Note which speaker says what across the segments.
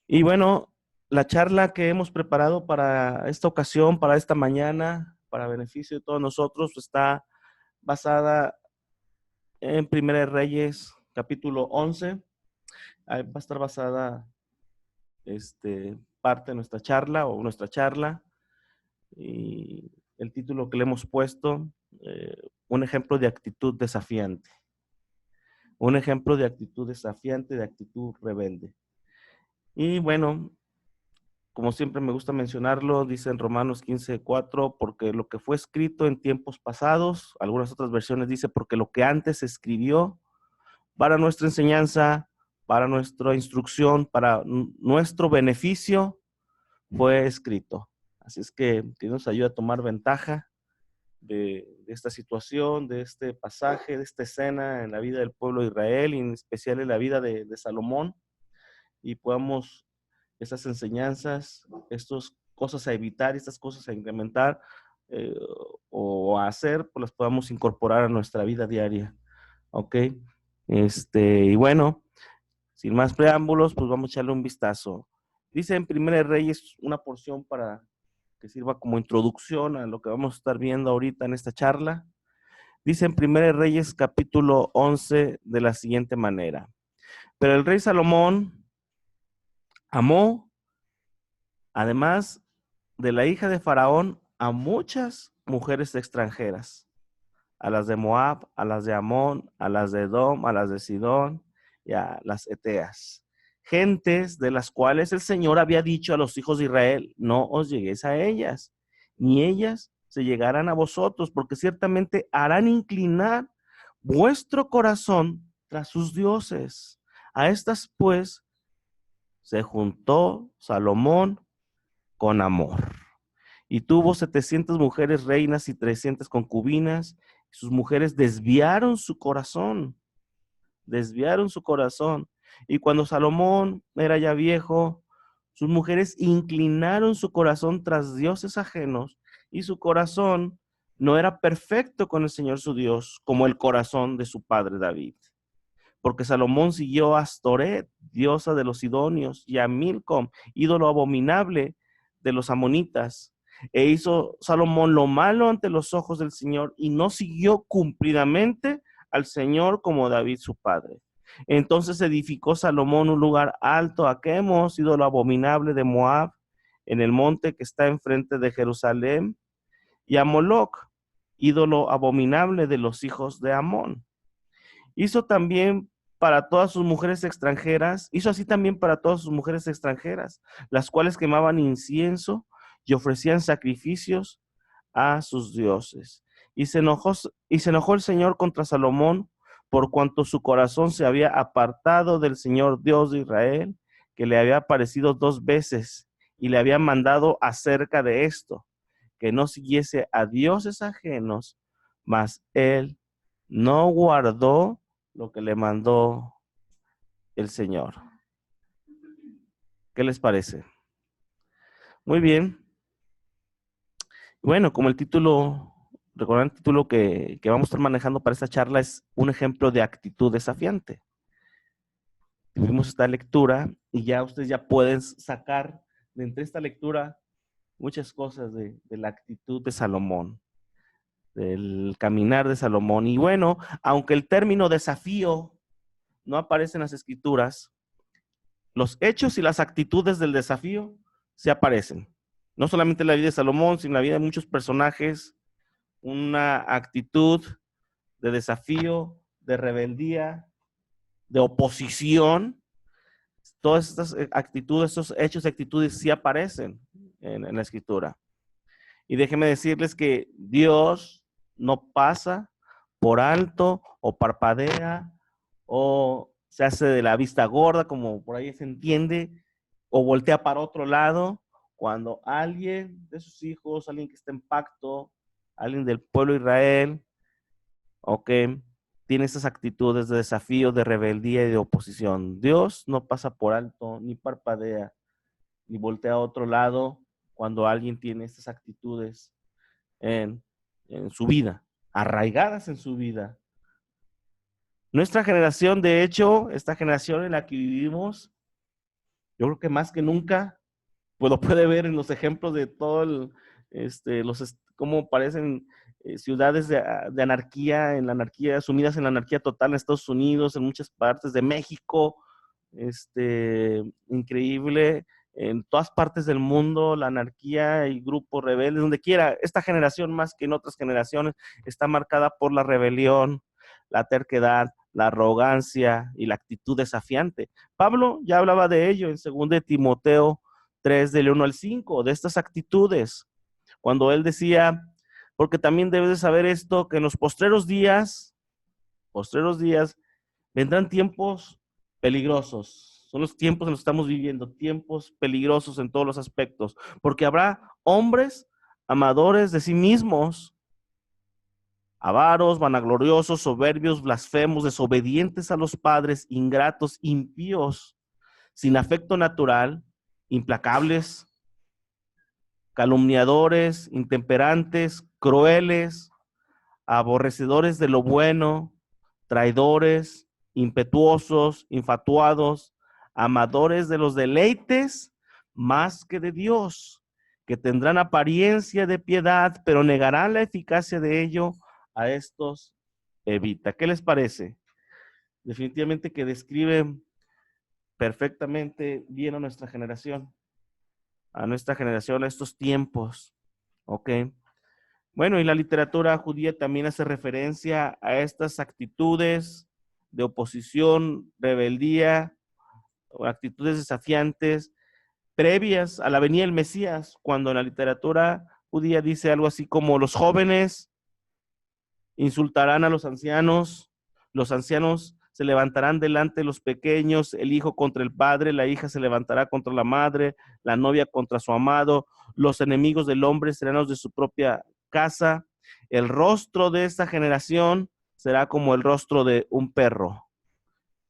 Speaker 1: Y bueno, la charla que hemos preparado para esta ocasión, para esta mañana, para beneficio de todos nosotros, está basada en Primera de Reyes, capítulo 11. Ahí va a estar basada parte de nuestra charla o nuestra charla. Y el título que le hemos puesto, un ejemplo de actitud desafiante. Un ejemplo de actitud desafiante, de actitud rebelde. Y bueno, como siempre me gusta mencionarlo, dice en Romanos 15:4, porque lo que fue escrito en tiempos pasados, algunas otras versiones dice, porque lo que antes se escribió para nuestra enseñanza, para nuestra instrucción, para nuestro beneficio, fue escrito. Así es que nos ayuda a tomar ventaja de esta situación, de este pasaje, de esta escena en la vida del pueblo de Israel y en especial en la vida de Salomón, y podamos esas enseñanzas, estas cosas a evitar, estas cosas a incrementar eh, o a hacer, pues las podamos incorporar a nuestra vida diaria. ¿Ok? Y bueno, sin más preámbulos, pues vamos a echarle un vistazo. Dice en Primera de Reyes una porción para que sirva como introducción a lo que vamos a estar viendo ahorita en esta charla. Dice en Primera de Reyes capítulo 11 de la siguiente manera. Pero el rey Salomón amó, además de la hija de Faraón, a muchas mujeres extranjeras, a las de Moab, a las de Amón, a las de Edom, a las de Sidón y a las Eteas, gentes de las cuales el Señor había dicho a los hijos de Israel, no os lleguéis a ellas, ni ellas se llegarán a vosotros, porque ciertamente harán inclinar vuestro corazón tras sus dioses. A estas pues se juntó Salomón con amor. Y tuvo 700 mujeres reinas y 300 concubinas. Sus mujeres desviaron su corazón. Y cuando Salomón era ya viejo, sus mujeres inclinaron su corazón tras dioses ajenos, y su corazón no era perfecto con el Señor su Dios, como el corazón de su padre David. Porque Salomón siguió a Astoret, diosa de los sidonios, y a Milcom, ídolo abominable de los amonitas. E hizo Salomón lo malo ante los ojos del Señor y no siguió cumplidamente al Señor como David su padre. Entonces edificó Salomón un lugar alto a Quemos, ídolo abominable de Moab, en el monte que está enfrente de Jerusalén, y a Moloc, ídolo abominable de los hijos de Amón. Hizo también para todas sus mujeres extranjeras, hizo así también para todas sus mujeres extranjeras, las cuales quemaban incienso y ofrecían sacrificios a sus dioses. Y se enojó el Señor contra Salomón por cuanto su corazón se había apartado del Señor Dios de Israel, que le había aparecido 2 veces y le había mandado acerca de esto, que no siguiese a dioses ajenos, mas él no guardó lo que le mandó el Señor. ¿Qué les parece? Muy bien. Bueno, como el título, recuerdan el título que vamos a estar manejando para esta charla es un ejemplo de actitud desafiante. Tuvimos esta lectura y ya ustedes ya pueden sacar de entre esta lectura muchas cosas de la actitud de Salomón, del caminar de Salomón. Y bueno, aunque el término desafío no aparece en las escrituras, los hechos y las actitudes del desafío se aparecen. No solamente en la vida de Salomón, sino en la vida de muchos personajes, una actitud de desafío, de rebeldía, de oposición. Todas estas actitudes, estos hechos y actitudes sí aparecen en la escritura. Y déjenme decirles que Dios no pasa por alto o parpadea o se hace de la vista gorda, como por ahí se entiende, o voltea para otro lado cuando alguien de sus hijos, alguien que está en pacto, alguien del pueblo de Israel, ok, tiene esas actitudes de desafío, de rebeldía y de oposición. Dios no pasa por alto, ni parpadea, ni voltea a otro lado cuando alguien tiene estas actitudes en, en su vida, arraigadas en su vida. Nuestra generación, de hecho, esta generación en la que vivimos, Yo creo que más que nunca, pues lo puede ver en los ejemplos de todo cómo parecen ciudades de anarquía, en la anarquía, sumidas en la anarquía total en Estados Unidos, en muchas partes de México, increíble, en todas partes del mundo, la anarquía y grupos rebeldes, donde quiera. Esta generación, más que en otras generaciones, está marcada por la rebelión, la terquedad, la arrogancia y la actitud desafiante. Pablo ya hablaba de ello en 2 de Timoteo 3, del 1 al 5, de estas actitudes, cuando él decía, porque también debes de saber esto, que en los postreros días, vendrán tiempos peligrosos. Son los tiempos en los que estamos viviendo, tiempos peligrosos en todos los aspectos, porque habrá hombres amadores de sí mismos, avaros, vanagloriosos, soberbios, blasfemos, desobedientes a los padres, ingratos, impíos, sin afecto natural, implacables, calumniadores, intemperantes, crueles, aborrecedores de lo bueno, traidores, impetuosos, infatuados, amadores de los deleites más que de Dios, que tendrán apariencia de piedad, pero negarán la eficacia de ello. A estos evita. ¿Qué les parece? Definitivamente que describe perfectamente bien a nuestra generación, a estos tiempos, ¿ok? Bueno, y la literatura judía también hace referencia a estas actitudes de oposición, rebeldía, o actitudes desafiantes previas a la venida del Mesías, cuando en la literatura judía dice algo así como los jóvenes insultarán a los ancianos se levantarán delante de los pequeños, el hijo contra el padre, la hija se levantará contra la madre, la novia contra su amado, los enemigos del hombre serán los de su propia casa, el rostro de esta generación será como el rostro de un perro.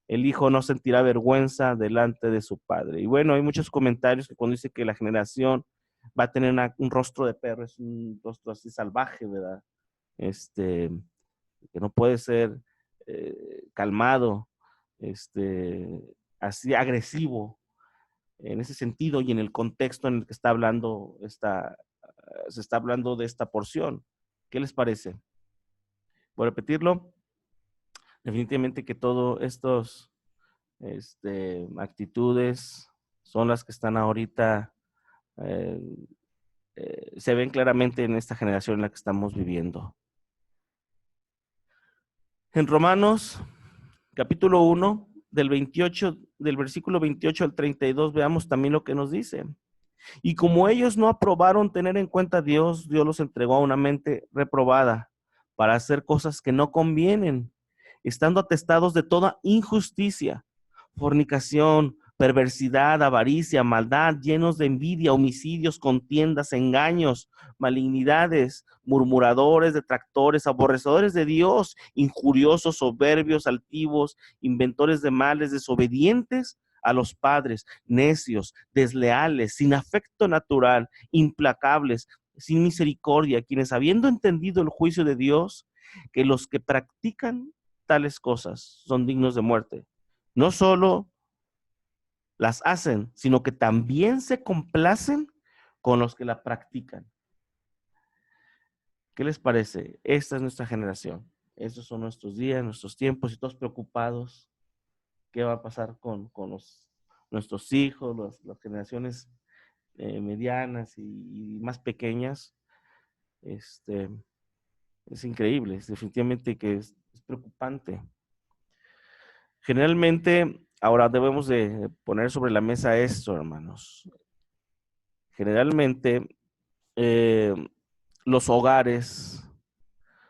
Speaker 1: El hijo no sentirá vergüenza delante de su padre. Y bueno, hay muchos comentarios que cuando dice que la generación va a tener un rostro de perro, es un rostro así salvaje, ¿verdad? Que no puede ser calmado, así agresivo en ese sentido y en el contexto en el que está hablando se está hablando de esta porción. ¿Qué les parece? Voy a repetirlo. Definitivamente que todas estas actitudes son las que están ahorita, eh, se ven claramente en esta generación en la que estamos viviendo. En Romanos capítulo 1, del versículo 28 al 32, veamos también lo que nos dice. Y como ellos no aprobaron tener en cuenta a Dios, Dios los entregó a una mente reprobada para hacer cosas que no convienen, estando atestados de toda injusticia, fornicación, perversidad, avaricia, maldad, llenos de envidia, homicidios, contiendas, engaños, malignidades, murmuradores, detractores, aborrecedores de Dios, injuriosos, soberbios, altivos, inventores de males, desobedientes a los padres, necios, desleales, sin afecto natural, implacables, sin misericordia, quienes habiendo entendido el juicio de Dios, que los que practican tales cosas son dignos de muerte. No solo las hacen, sino que también se complacen con los que la practican. ¿Qué les parece? Esta es nuestra generación. Estos son nuestros días, nuestros tiempos y todos preocupados. ¿Qué va a pasar con nuestros hijos, las generaciones medianas y más pequeñas? Es increíble, es definitivamente que es preocupante. Generalmente, ahora debemos de poner sobre la mesa esto, hermanos. Generalmente, eh, los hogares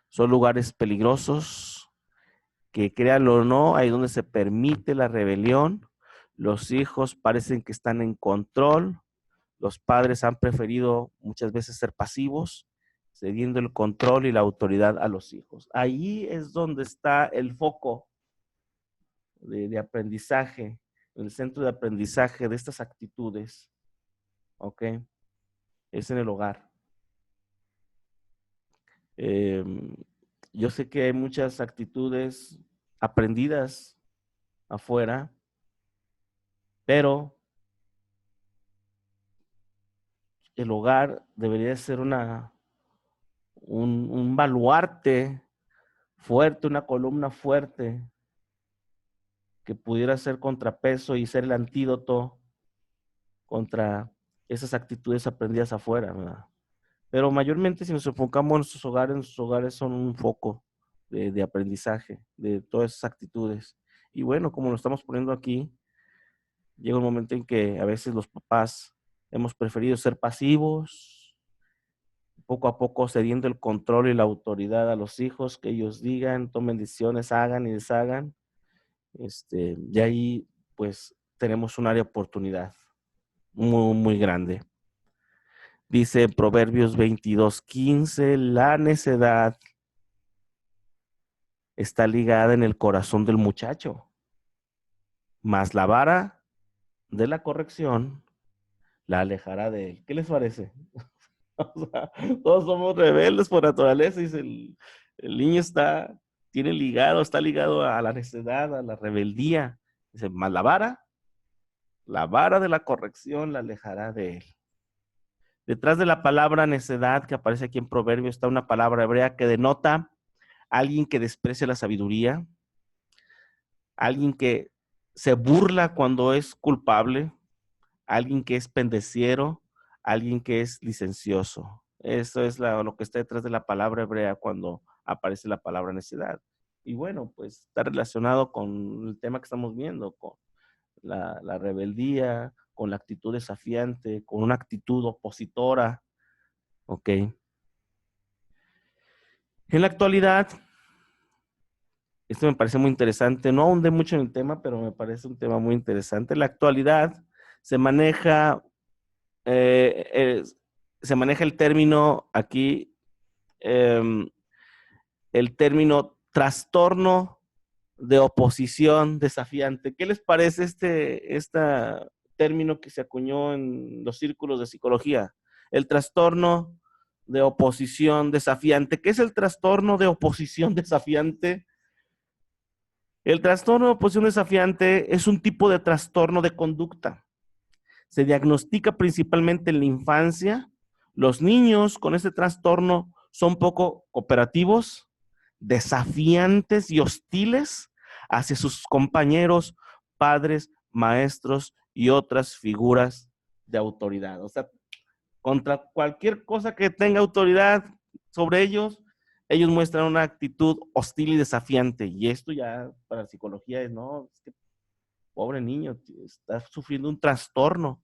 Speaker 1: son lugares peligrosos, que créanlo o no, ahí donde se permite la rebelión. Los hijos parecen que están en control. Los padres han preferido muchas veces ser pasivos, cediendo el control y la autoridad a los hijos. Ahí es donde está el foco de aprendizaje, el centro de aprendizaje de estas actitudes, ¿ok? Es en el hogar. Eh, yo sé que hay muchas actitudes aprendidas afuera, pero el hogar debería ser un baluarte fuerte, una columna fuerte que pudiera ser contrapeso y ser el antídoto contra esas actitudes aprendidas afuera, ¿verdad? Pero mayormente si nos enfocamos en nuestros hogares son un foco de aprendizaje de todas esas actitudes. Y bueno, como lo estamos poniendo aquí, llega un momento en que a veces los papás hemos preferido ser pasivos, poco a poco cediendo el control y la autoridad a los hijos, que ellos digan, tomen decisiones, hagan y deshagan. Y ahí pues tenemos un área de oportunidad muy, muy grande. Dice Proverbios 22:15, la necedad está ligada en el corazón del muchacho, mas la vara de la corrección la alejará de él. ¿Qué les parece? O sea, todos somos rebeldes por naturaleza. Dice, el niño está ligado a la necedad, a la rebeldía. Dice, mas la vara de la corrección la alejará de él. Detrás de la palabra necedad que aparece aquí en Proverbios está una palabra hebrea que denota a alguien que desprecia la sabiduría, alguien que se burla cuando es culpable, alguien que es pendeciero, alguien que es licencioso. Eso es lo que está detrás de la palabra hebrea cuando aparece la palabra necedad. Y bueno, pues está relacionado con el tema que estamos viendo, con la rebeldía, con la actitud desafiante, con una actitud opositora. Ok. En la actualidad, esto me parece muy interesante, no ahondé mucho en el tema, pero me parece un tema muy interesante. En la actualidad se maneja, eh, eh, se maneja el término aquí, el término trastorno de oposición desafiante. ¿Qué les parece este término que se acuñó en los círculos de psicología? El trastorno de oposición desafiante. ¿Qué es el trastorno de oposición desafiante? El trastorno de oposición desafiante es un tipo de trastorno de conducta. Se diagnostica principalmente en la infancia. Los niños con este trastorno son poco cooperativos, desafiantes y hostiles hacia sus compañeros, padres, maestros y otras figuras de autoridad. O sea, contra cualquier cosa que tenga autoridad sobre ellos, ellos muestran una actitud hostil y desafiante. Y esto ya para la psicología es, no, es que pobre niño, está sufriendo un trastorno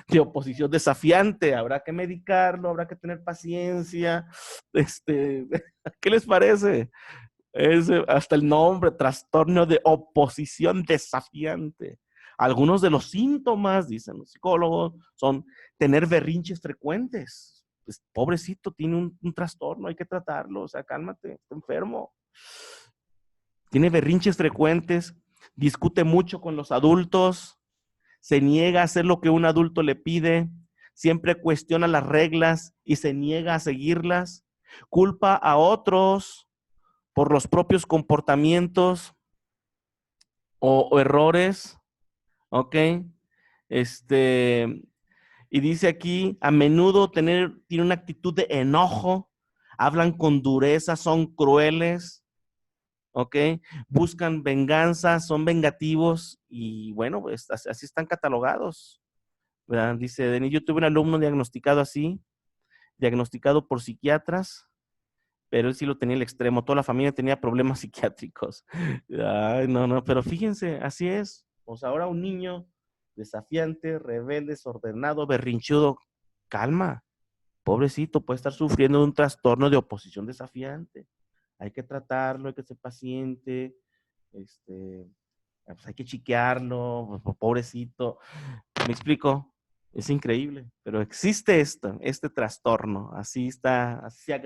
Speaker 1: de oposición desafiante. Habrá que medicarlo, habrá que tener paciencia. ¿Qué les parece? Hasta el nombre, trastorno de oposición desafiante. Algunos de los síntomas, dicen los psicólogos, son tener berrinches frecuentes. Pues, pobrecito, tiene un trastorno, hay que tratarlo, o sea, cálmate, está enfermo. Tiene berrinches frecuentes, discute mucho con los adultos, se niega a hacer lo que un adulto le pide, siempre cuestiona las reglas y se niega a seguirlas, culpa a otros por los propios comportamientos o errores, ¿ok? Y dice aquí, a menudo tiene una actitud de enojo, hablan con dureza, son crueles, ¿ok? Buscan venganza, son vengativos y bueno, pues así están catalogados, ¿verdad? Dice Denis, yo tuve un alumno diagnosticado por psiquiatras, pero él sí lo tenía el extremo, toda la familia tenía problemas psiquiátricos. Ay, no, pero fíjense, así es. Pues ahora un niño desafiante, rebelde, desordenado, berrinchudo, calma, pobrecito, puede estar sufriendo de un trastorno de oposición desafiante. Hay que tratarlo, hay que ser paciente, pues hay que chiquearlo, pobrecito. ¿Me explico? Es increíble, pero existe este trastorno, así se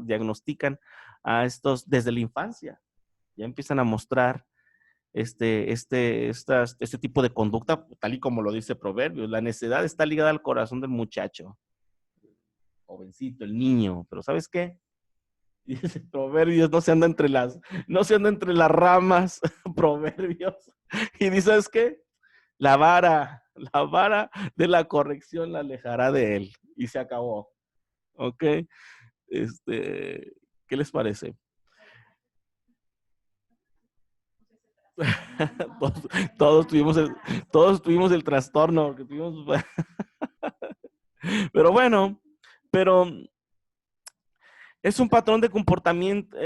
Speaker 1: diagnostican a estos desde la infancia, ya empiezan a mostrar este tipo de conducta, tal y como lo dice Proverbios, la necedad está ligada al corazón del muchacho, jovencito, el niño, pero ¿sabes qué? Dice Proverbios, no se anda entre las ramas, Proverbios, y dice, ¿sabes qué? La vara de la corrección la alejará de él. Y se acabó. ¿Ok? ¿Qué les parece? todos, todos tuvimos el trastorno. Pero bueno, pero es un patrón de comportamiento,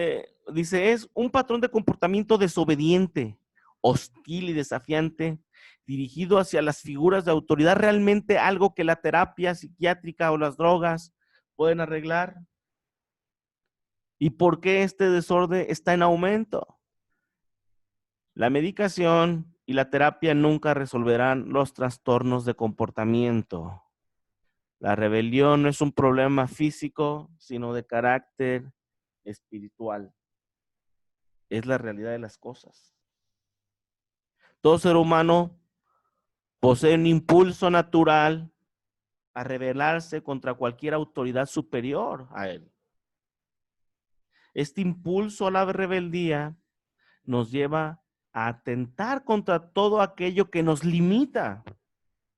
Speaker 1: dice, es un patrón de comportamiento desobediente, hostil y desafiante, dirigido hacia las figuras de autoridad, realmente algo que la terapia psiquiátrica o las drogas pueden arreglar. ¿Y por qué este desorden está en aumento? La medicación y la terapia nunca resolverán los trastornos de comportamiento. La rebelión no es un problema físico, sino de carácter espiritual. Es la realidad de las cosas. Todo ser humano posee un impulso natural a rebelarse contra cualquier autoridad superior a él. Este impulso a la rebeldía nos lleva a atentar contra todo aquello que nos limita,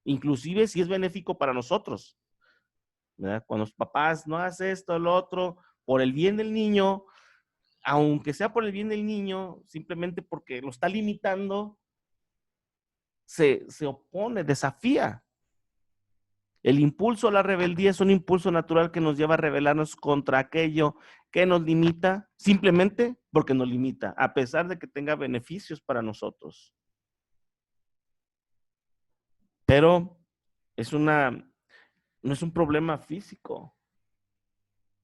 Speaker 1: inclusive si es benéfico para nosotros, ¿verdad? Cuando los papás no hacen esto, lo otro, por el bien del niño, aunque sea por el bien del niño, simplemente porque lo está limitando, se opone, desafía. El impulso a la rebeldía es un impulso natural que nos lleva a rebelarnos contra aquello que nos limita, simplemente porque nos limita, a pesar de que tenga beneficios para nosotros. Pero no es un problema físico,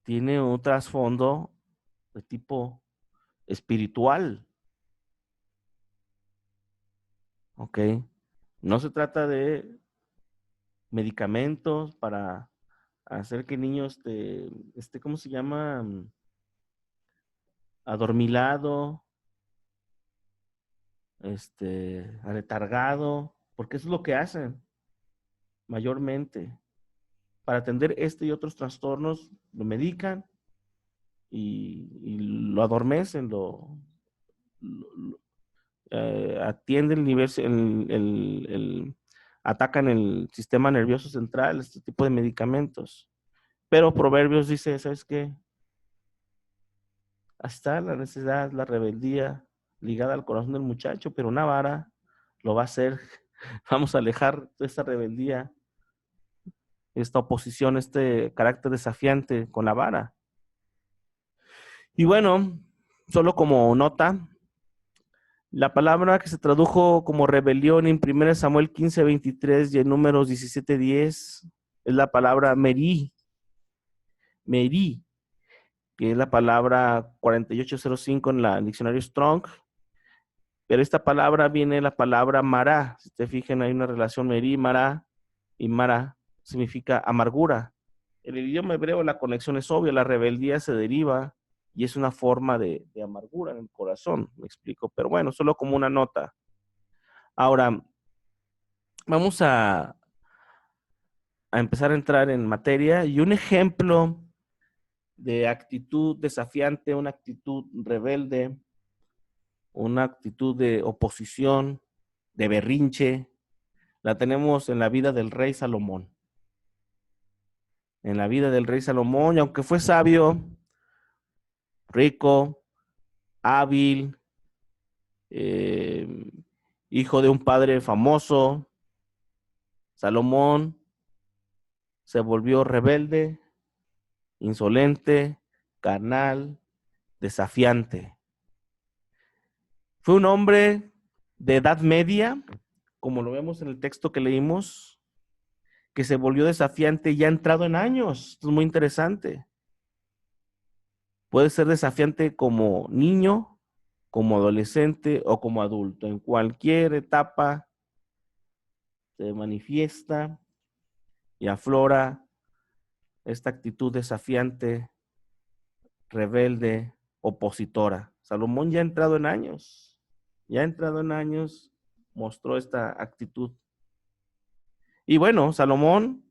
Speaker 1: tiene un trasfondo de tipo espiritual. ¿Ok? No se trata de medicamentos para hacer que niños ¿cómo se llama? Adormilado, aletargado, porque eso es lo que hacen mayormente. Para atender este y otros trastornos, lo medican y lo adormecen, atienden el nivel, atacan el sistema nervioso central, este tipo de medicamentos. Pero Proverbios dice, ¿sabes qué? Hasta la necesidad, la rebeldía ligada al corazón del muchacho, pero una vara lo va a hacer. Vamos a alejar esta rebeldía, esta oposición, este carácter desafiante con la vara. Y bueno, solo como nota, la palabra que se tradujo como rebelión en 1 Samuel 15:23 y en Números 17:10 es la palabra merí, que es la palabra 4805 en el diccionario Strong. Pero esta palabra viene de la palabra mará. Si te fijan, hay una relación merí, mará, y mará significa amargura. En el idioma hebreo la conexión es obvia, la rebeldía se deriva y es una forma de amargura en el corazón, me explico. Pero bueno, solo como una nota. Ahora, vamos a empezar a entrar en materia y un ejemplo de actitud desafiante, una actitud rebelde, una actitud de oposición, de berrinche, la tenemos en la vida del rey Salomón. En la vida del rey Salomón, y aunque fue sabio, rico, hábil, eh, hijo de un padre famoso, Salomón se volvió rebelde, insolente, carnal, desafiante. Fue un hombre de edad media, como lo vemos en el texto que leímos, que se volvió desafiante ya entrado en años. Esto es muy interesante. Puede ser desafiante como niño, como adolescente o como adulto. En cualquier etapa se manifiesta y aflora esta actitud desafiante, rebelde, opositora. Salomón ya entrado en años, mostró esta actitud. Y bueno, Salomón,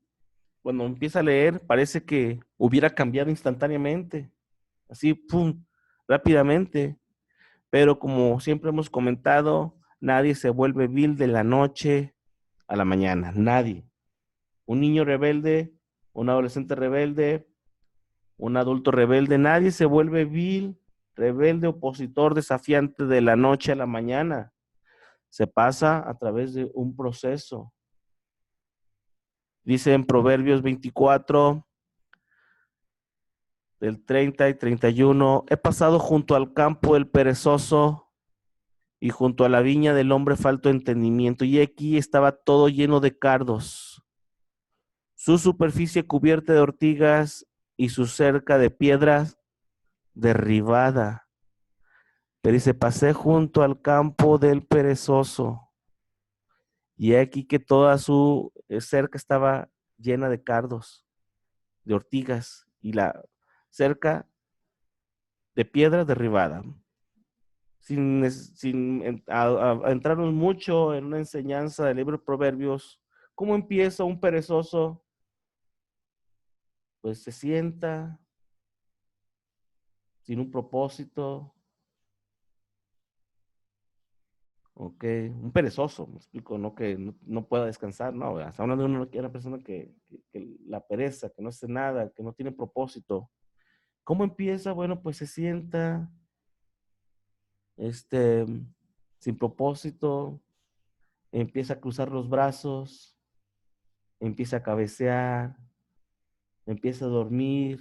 Speaker 1: cuando empieza a leer, parece que hubiera cambiado instantáneamente, así, pum, rápidamente. Pero como siempre hemos comentado, nadie se vuelve vil de la noche a la mañana, nadie. Un niño rebelde, un adolescente rebelde, un adulto rebelde, nadie se vuelve vil, rebelde, opositor, desafiante de la noche a la mañana. Se pasa a través de un proceso. Dice en Proverbios 24, del 30 y 31, he pasado junto al campo del perezoso y junto a la viña del hombre falto de entendimiento, y aquí estaba todo lleno de cardos, su superficie cubierta de ortigas y su cerca de piedras derribada. Pero dice, pasé junto al campo del perezoso, y aquí que toda su cerca estaba llena de cardos, de ortigas, y la cerca de piedra derribada. Sin entrarnos mucho en una enseñanza del libro de Proverbios, ¿cómo empieza un perezoso? Pues se sienta sin un propósito, ok, un perezoso, me explico, no que no pueda descansar, no, está hablando de una persona que la pereza, que no hace nada, que no tiene propósito. ¿Cómo empieza? Bueno, pues se sienta, este, sin propósito, empieza a cruzar los brazos, empieza a cabecear, empieza a dormir,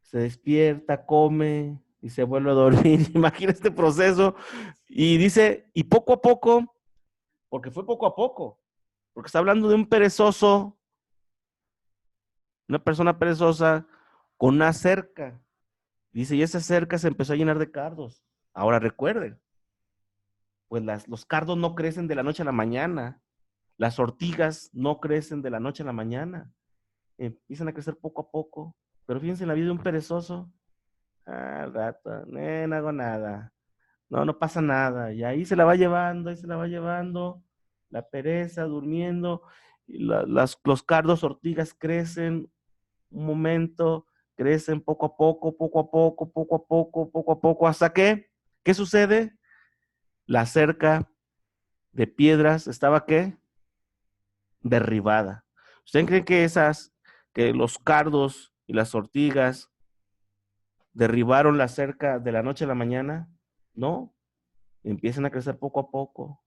Speaker 1: se despierta, come y se vuelve a dormir. Imagina este proceso. Y dice, y poco a poco, porque fue poco a poco, porque está hablando de un perezoso, una persona perezosa con una cerca. Dice, y esa cerca se empezó a llenar de cardos. Ahora recuerden, pues los cardos no crecen de la noche a la mañana. Las ortigas no crecen de la noche a la mañana. Empiezan a crecer poco a poco. Pero fíjense en la vida de un perezoso. Al rato, no hago nada. No, no pasa nada. Y ahí se la va llevando, ahí se la va llevando. La pereza, durmiendo. Y los cardos ortigas crecen un momento, crecen poco a poco, poco a poco, poco a poco, poco a poco. ¿Hasta qué? ¿Qué sucede? La cerca de piedras estaba ¿qué? Derribada. ¿Ustedes creen que los cardos y las ortigas derribaron la cerca de la noche a la mañana? No, empiezan a crecer poco a poco,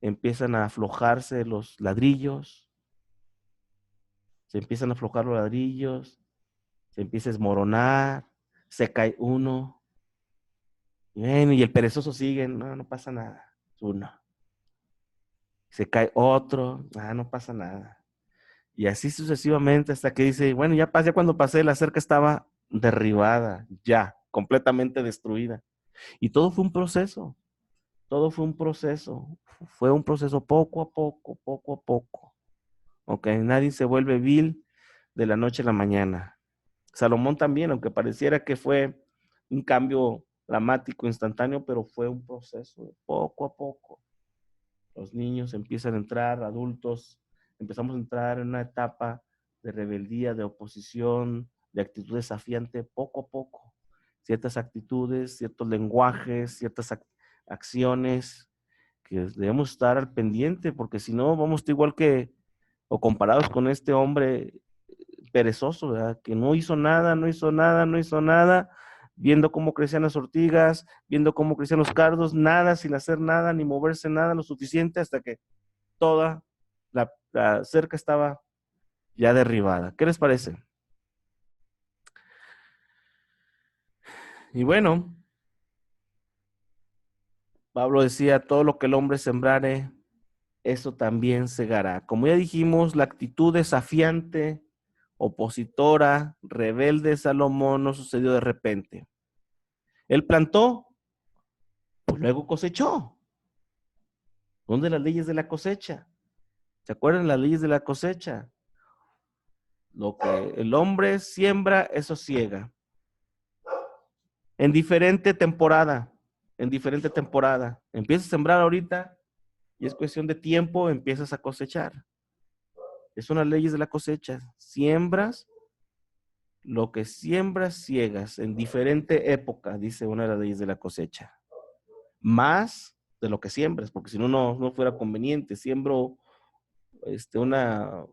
Speaker 1: empiezan a aflojarse los ladrillos, se empiezan a aflojar los ladrillos, se empieza a desmoronar, se cae uno, y, bueno, y el perezoso sigue, no, no pasa nada, uno. Se cae otro, no pasa nada. Y así sucesivamente hasta que dice, bueno, ya pasé, cuando pasé, la cerca estaba derribada, ya, completamente destruida. Y todo fue un proceso, todo fue un proceso poco a poco, poco a poco. Ok, nadie se vuelve vil de la noche a la mañana. Salomón también, aunque pareciera que fue un cambio dramático, instantáneo, pero fue un proceso poco a poco. Los niños empiezan a entrar, adultos, empezamos a entrar en una etapa de rebeldía, de oposición, de actitud desafiante, poco a poco. Ciertas actitudes, ciertos lenguajes, ciertas acciones que debemos estar al pendiente, porque si no, vamos a estar igual que, o comparados con este hombre perezoso, ¿verdad? Que no hizo nada, no hizo nada, no hizo nada, viendo cómo crecían las ortigas, viendo cómo crecían los cardos, nada, sin hacer nada, ni moverse nada lo suficiente hasta que toda la cerca estaba ya derribada. ¿Qué les parece? Y bueno, Pablo decía, todo lo que el hombre sembrare, eso también segará. Como ya dijimos, la actitud desafiante, opositora, rebelde de Salomón no sucedió de repente. Él plantó, pues luego cosechó. ¿Dónde las leyes de la cosecha? ¿Se acuerdan las leyes de la cosecha? Lo que el hombre siembra, eso ciega. En diferente temporada, en diferente temporada. Empiezas a sembrar ahorita y es cuestión de tiempo, empiezas a cosechar. Son las leyes de la cosecha. Siembras, lo que siembras, ciegas. En diferente época, dice una de las leyes de la cosecha. Más de lo que siembres, porque si no, no fuera conveniente. Siembro una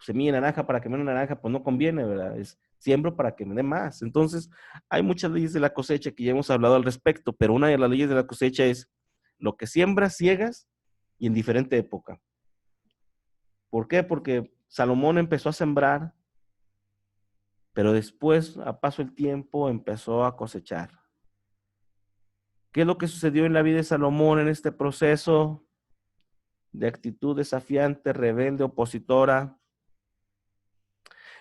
Speaker 1: semilla de naranja para que me dé una naranja, pues no conviene, ¿verdad? Es siembro para que me dé más. Entonces, hay muchas leyes de la cosecha que ya hemos hablado al respecto, pero una de las leyes de la cosecha es lo que siembras, ciegas y en diferente época. ¿Por qué? Porque Salomón empezó a sembrar, pero después, a paso del tiempo, empezó a cosechar. ¿Qué es lo que sucedió en la vida de Salomón en este proceso de actitud desafiante, rebelde, opositora?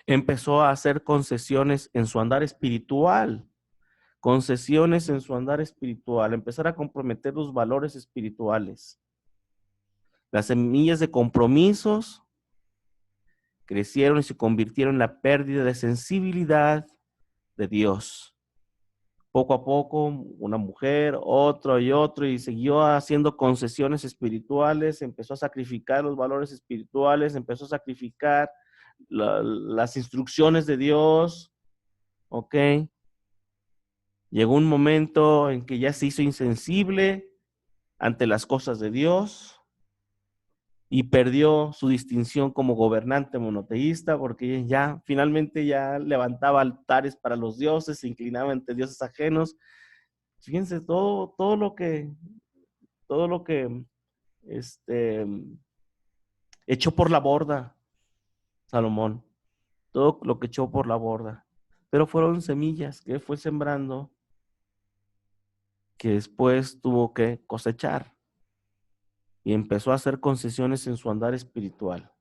Speaker 1: Empezó a hacer concesiones en su andar espiritual, empezar a comprometer los valores espirituales. Las semillas de compromisos crecieron y se convirtieron en la pérdida de sensibilidad de Dios. Poco a poco, una mujer, otro y otro, y siguió haciendo concesiones espirituales, empezó a sacrificar los valores espirituales, empezó a sacrificar las instrucciones de Dios, ¿ok? Llegó un momento en que ya se hizo insensible ante las cosas de Dios y perdió su distinción como gobernante monoteísta, porque ya finalmente ya levantaba altares para los dioses, se inclinaba ante dioses ajenos. Fíjense todo lo que echó por la borda Salomón, todo lo que echó por la borda. Pero fueron semillas que fue sembrando, que después tuvo que cosechar y empezó a hacer concesiones en su andar espiritual.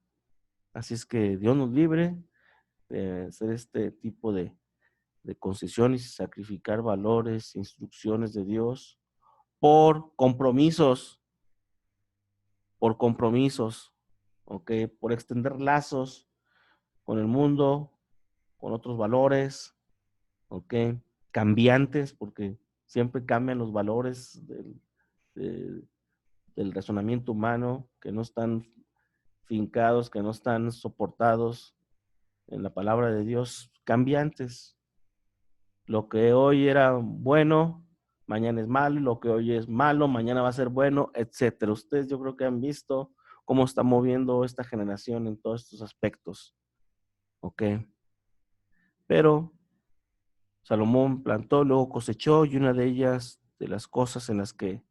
Speaker 1: Así es que Dios nos libre de hacer este tipo de concesiones y sacrificar valores, instrucciones de Dios por compromisos, ¿ok? Por extender lazos con el mundo, con otros valores, ¿ok? Cambiantes, porque siempre cambian los valores del razonamiento humano, que no están fincados, que no están soportados en la palabra de Dios, cambiantes. Lo que hoy era bueno, mañana es malo, lo que hoy es malo, mañana va a ser bueno, etcétera. Ustedes yo creo que han visto cómo está moviendo esta generación en todos estos aspectos, ¿ok? Pero Salomón plantó, luego cosechó, y una de ellas, de las cosas en las que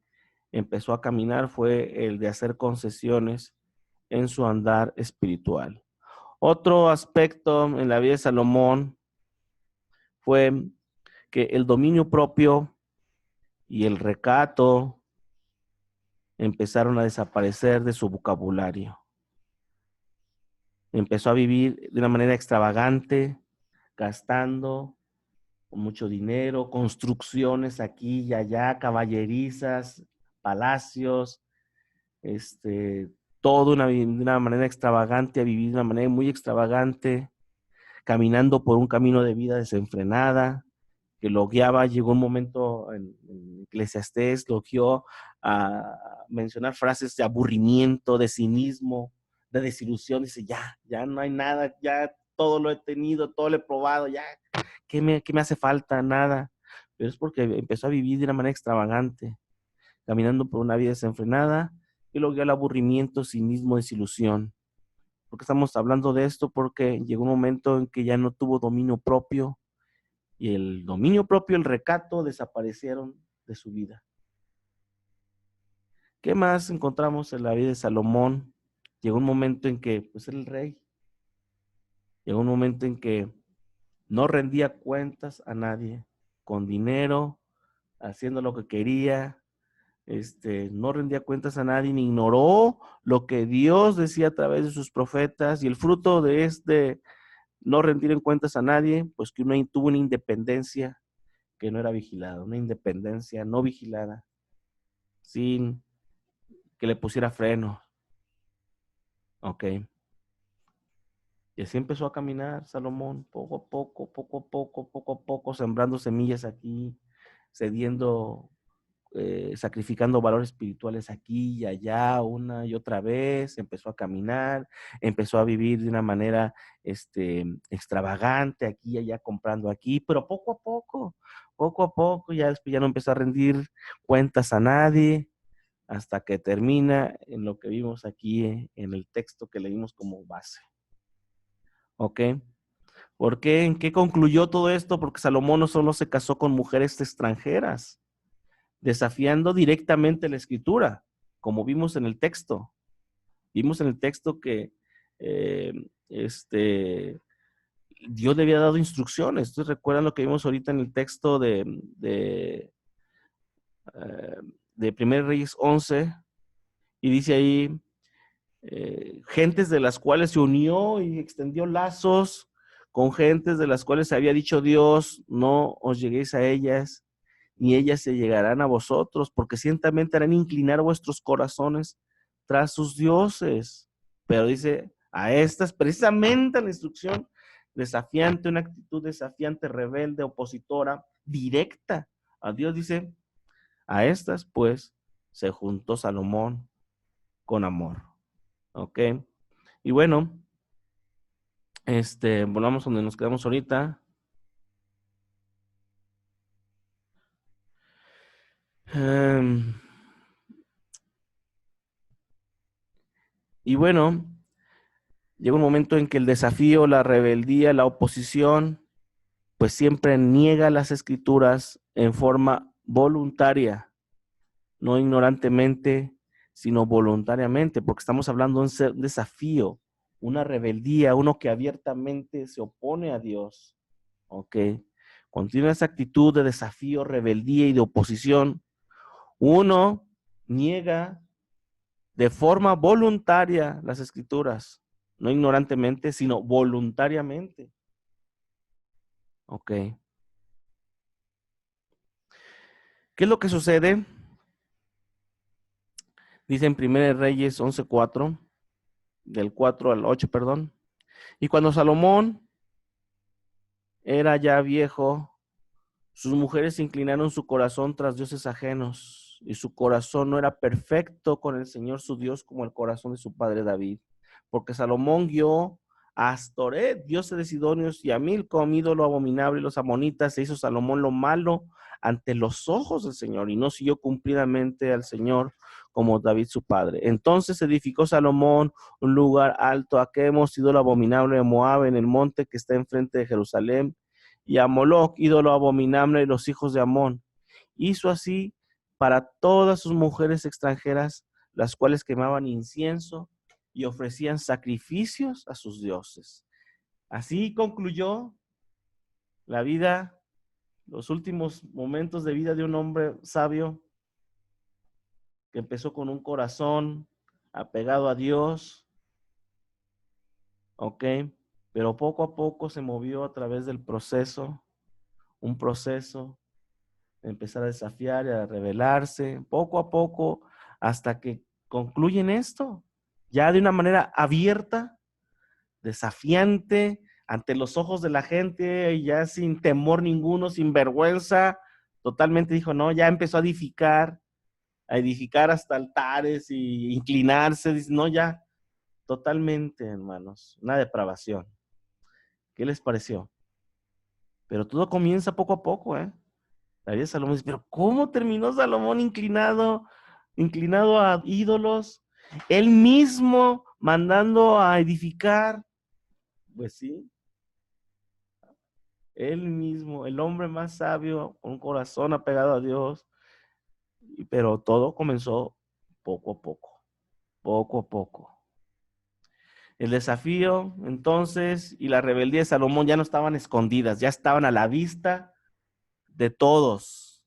Speaker 1: empezó a caminar, fue el de hacer concesiones en su andar espiritual. Otro aspecto en la vida de Salomón fue que el dominio propio y el recato empezaron a desaparecer de su vocabulario. Empezó a vivir de una manera extravagante, gastando con mucho dinero, construcciones aquí y allá, caballerizas, palacios, todo de una manera extravagante, a vivir de una manera muy extravagante, caminando por un camino de vida desenfrenada, que lo guiaba. Llegó un momento en Eclesiastés, lo guió a mencionar frases de aburrimiento, de cinismo, de desilusión. Dice, ya no hay nada, ya todo lo he tenido, todo lo he probado, ya, ¿qué me hace falta? Nada. Pero es porque empezó a vivir de una manera extravagante, caminando por una vida desenfrenada, y lo guió al aburrimiento, cinismo, desilusión. ¿Por qué estamos hablando de esto? Porque llegó un momento en que ya no tuvo dominio propio, y el dominio propio, el recato, desaparecieron de su vida. ¿Qué más encontramos en la vida de Salomón? Llegó un momento en que, pues, era el rey. Llegó un momento en que no rendía cuentas a nadie, con dinero, haciendo lo que quería, no rendía cuentas a nadie, ni ignoró lo que Dios decía a través de sus profetas, y el fruto de no rendir en cuentas a nadie, pues que uno tuvo una independencia que no era vigilada, una independencia no vigilada, sin que le pusiera freno, ¿ok? Y así empezó a caminar Salomón, poco a poco, sembrando semillas aquí, cediendo, sacrificando valores espirituales aquí y allá, una y otra vez. Empezó a caminar, empezó a vivir de una manera extravagante, aquí y allá, comprando aquí, pero poco a poco, ya después ya no empezó a rendir cuentas a nadie, hasta que termina en lo que vimos aquí en el texto que leímos como base. ¿Ok? ¿Por qué? ¿En qué concluyó todo esto? Porque Salomón no solo se casó con mujeres extranjeras, desafiando directamente la escritura, como vimos en el texto. Vimos en el texto que eh, Dios le había dado instrucciones. Entonces, recuerdan lo que vimos ahorita en el texto de 1 Reyes 11, y dice ahí, gentes de las cuales se unió y extendió lazos con gentes de las cuales había dicho Dios, no os lleguéis a ellas, ni ellas se llegarán a vosotros, porque ciertamente harán inclinar vuestros corazones tras sus dioses. Pero dice, a estas, precisamente la instrucción desafiante, una actitud desafiante, rebelde, opositora, directa a Dios, dice, a estas, pues, se juntó Salomón con amor. ¿Ok? Y bueno, volvamos donde nos quedamos ahorita. Y bueno, llega un momento en que el desafío, la rebeldía, la oposición, pues siempre niega las escrituras en forma voluntaria, no ignorantemente, sino voluntariamente, porque estamos hablando de un desafío, una rebeldía, uno que abiertamente se opone a Dios. ¿Ok? Continúa esa actitud de desafío, rebeldía y de oposición. Uno niega de forma voluntaria las escrituras, no ignorantemente, sino voluntariamente. Ok. ¿Qué es lo que sucede? Dice en 1 Reyes 11:4, del 4 al 8, perdón. Y cuando Salomón era ya viejo, sus mujeres inclinaron su corazón tras dioses ajenos, y su corazón no era perfecto con el Señor su Dios como el corazón de su padre David, porque Salomón guió a Astoret, dioses de Sidonios, y a Milcom, ídolo abominable, y los amonitas, e hizo Salomón lo malo ante los ojos del Señor, y no siguió cumplidamente al Señor como David su padre. Entonces edificó Salomón un lugar alto a Quemos, ídolo abominable de Moab, en el monte que está enfrente de Jerusalén, y a Moloc, ídolo abominable de los hijos de Amón. Hizo así para todas sus mujeres extranjeras, las cuales quemaban incienso y ofrecían sacrificios a sus dioses. Así concluyó la vida, los últimos momentos de vida de un hombre sabio que empezó con un corazón apegado a Dios, ¿ok? Pero poco a poco se movió a través del proceso, un proceso empezar a desafiar y a rebelarse poco a poco hasta que concluyen esto, ya de una manera abierta, desafiante, ante los ojos de la gente, y ya sin temor ninguno, sin vergüenza, totalmente dijo, no, ya empezó a edificar hasta altares y inclinarse, dice, no, ya, totalmente, hermanos, una depravación. ¿Qué les pareció? Pero todo comienza poco a poco, ¿eh? La vida de Salomón dice, pero ¿cómo terminó Salomón inclinado a ídolos? Él mismo mandando a edificar. Pues sí, él mismo, el hombre más sabio, con un corazón apegado a Dios. Pero todo comenzó poco a poco, poco a poco. El desafío, entonces, y la rebeldía de Salomón ya no estaban escondidas, ya estaban a la vista de todos.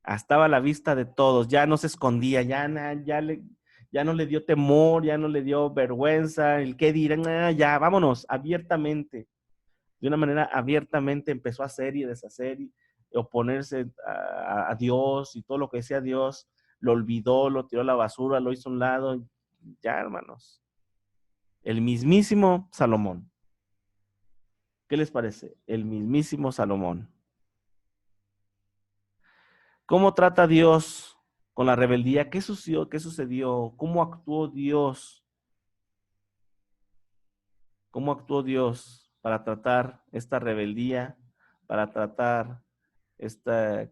Speaker 1: Estaba a la vista de todos, ya no se escondía, ya no le dio temor, ya no le dio vergüenza, el qué dirán, ya, vámonos, abiertamente, de una manera abiertamente empezó a hacer y deshacer y oponerse a Dios, y todo lo que decía Dios, lo olvidó, lo tiró a la basura, lo hizo a un lado, ya, hermanos. El mismísimo Salomón. ¿Qué les parece? El mismísimo Salomón. ¿Cómo trata Dios con la rebeldía? ¿Qué sucedió? ¿Qué sucedió? ¿Cómo actuó Dios? ¿Cómo actuó Dios para tratar esta rebeldía, para tratar esta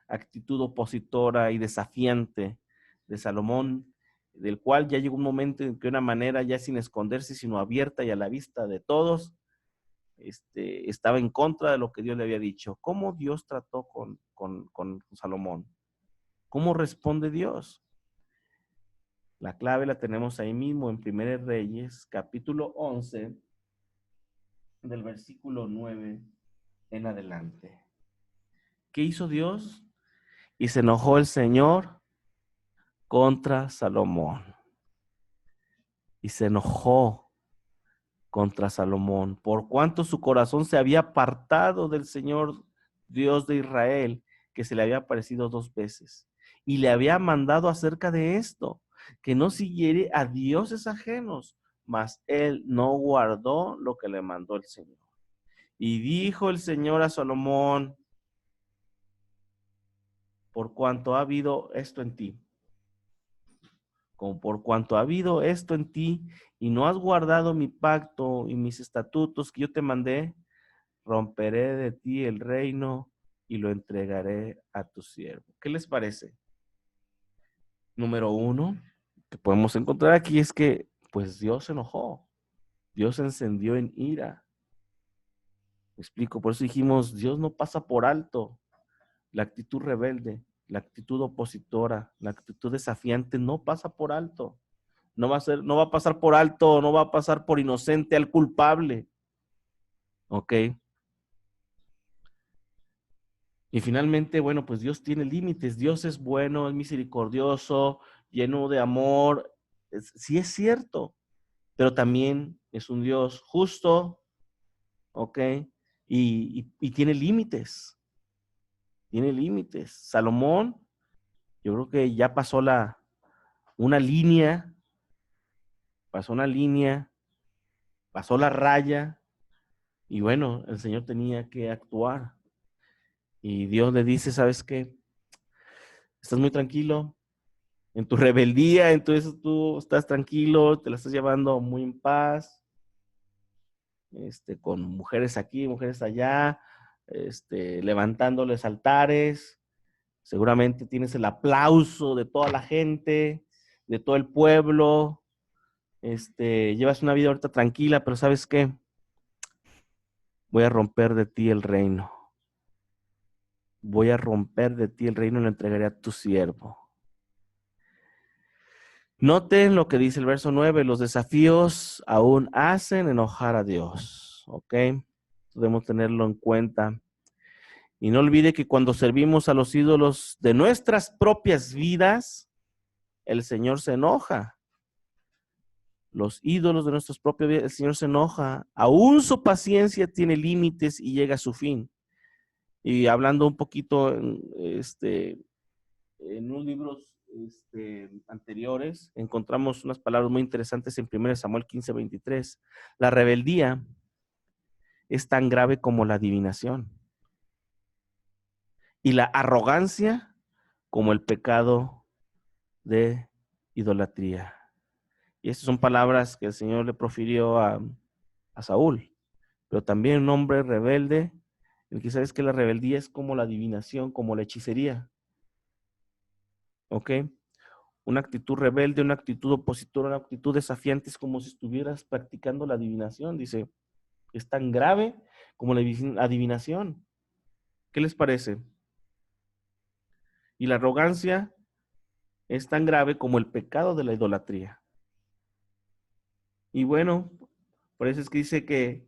Speaker 1: actitud opositora y desafiante de Salomón, del cual ya llegó un momento en que de una manera ya sin esconderse, sino abierta y a la vista de todos, estaba en contra de lo que Dios le había dicho. ¿Cómo Dios trató con Salomón? ¿Cómo responde Dios? La clave la tenemos ahí mismo en 1 Reyes, capítulo 11, del versículo 9 en adelante. ¿Qué hizo Dios? Y se enojó el Señor contra Salomón. Y se enojó contra Salomón, por cuanto su corazón se había apartado del Señor Dios de Israel, que se le había aparecido 2 veces, y le había mandado acerca de esto, que no siguiere a dioses ajenos, mas él no guardó lo que le mandó el Señor. Y dijo el Señor a Salomón: por cuanto ha habido esto en ti, como por cuanto ha habido esto en ti, y no has guardado mi pacto y mis estatutos que yo te mandé, romperé de ti el reino y lo entregaré a tu siervo. ¿Qué les parece? Número 1, que podemos encontrar aquí es que, pues Dios se enojó. Dios se encendió en ira. Me explico, por eso dijimos, Dios no pasa por alto la actitud rebelde, la actitud opositora, la actitud desafiante, no pasa por alto. No va a pasar por alto, no va a pasar por inocente al culpable. ¿Ok? Y finalmente, bueno, pues Dios tiene límites. Dios es bueno, es misericordioso, lleno de amor. Sí es cierto, pero también es un Dios justo, ¿ok? Y tiene límites. Tiene límites. Salomón, yo creo que ya pasó una línea, pasó una línea, pasó la raya, y bueno, el Señor tenía que actuar. Y Dios le dice, ¿sabes qué? Estás muy tranquilo, en tu rebeldía, entonces tú estás tranquilo, te la estás llevando muy en paz, con mujeres aquí, mujeres allá, levantándoles altares, seguramente tienes el aplauso de toda la gente, de todo el pueblo, llevas una vida ahorita tranquila, pero ¿sabes qué? Voy a romper de ti el reino. Voy a romper de ti el reino y lo entregaré a tu siervo. Noten lo que dice el verso 9, los desafíos aún hacen enojar a Dios, ¿ok? Debemos tenerlo en cuenta. Y no olvide que cuando servimos a los ídolos de nuestras propias vidas, el Señor se enoja. Los ídolos de nuestras propias vidas, el Señor se enoja. Aún su paciencia tiene límites y llega a su fin. Y hablando un poquito en unos libros anteriores, encontramos unas palabras muy interesantes en 1 Samuel 15:23. La rebeldía es tan grave como la adivinación y la arrogancia como el pecado de idolatría. Y estas son palabras que el Señor le profirió a Saúl, pero también un hombre rebelde, el que sabes que la rebeldía es como la adivinación, como la hechicería. ¿Ok? Una actitud rebelde, una actitud opositora, una actitud desafiante, es como si estuvieras practicando la adivinación. Dice, es tan grave como la adivinación. ¿Qué les parece? Y la arrogancia es tan grave como el pecado de la idolatría. Y bueno, por eso es que dice que,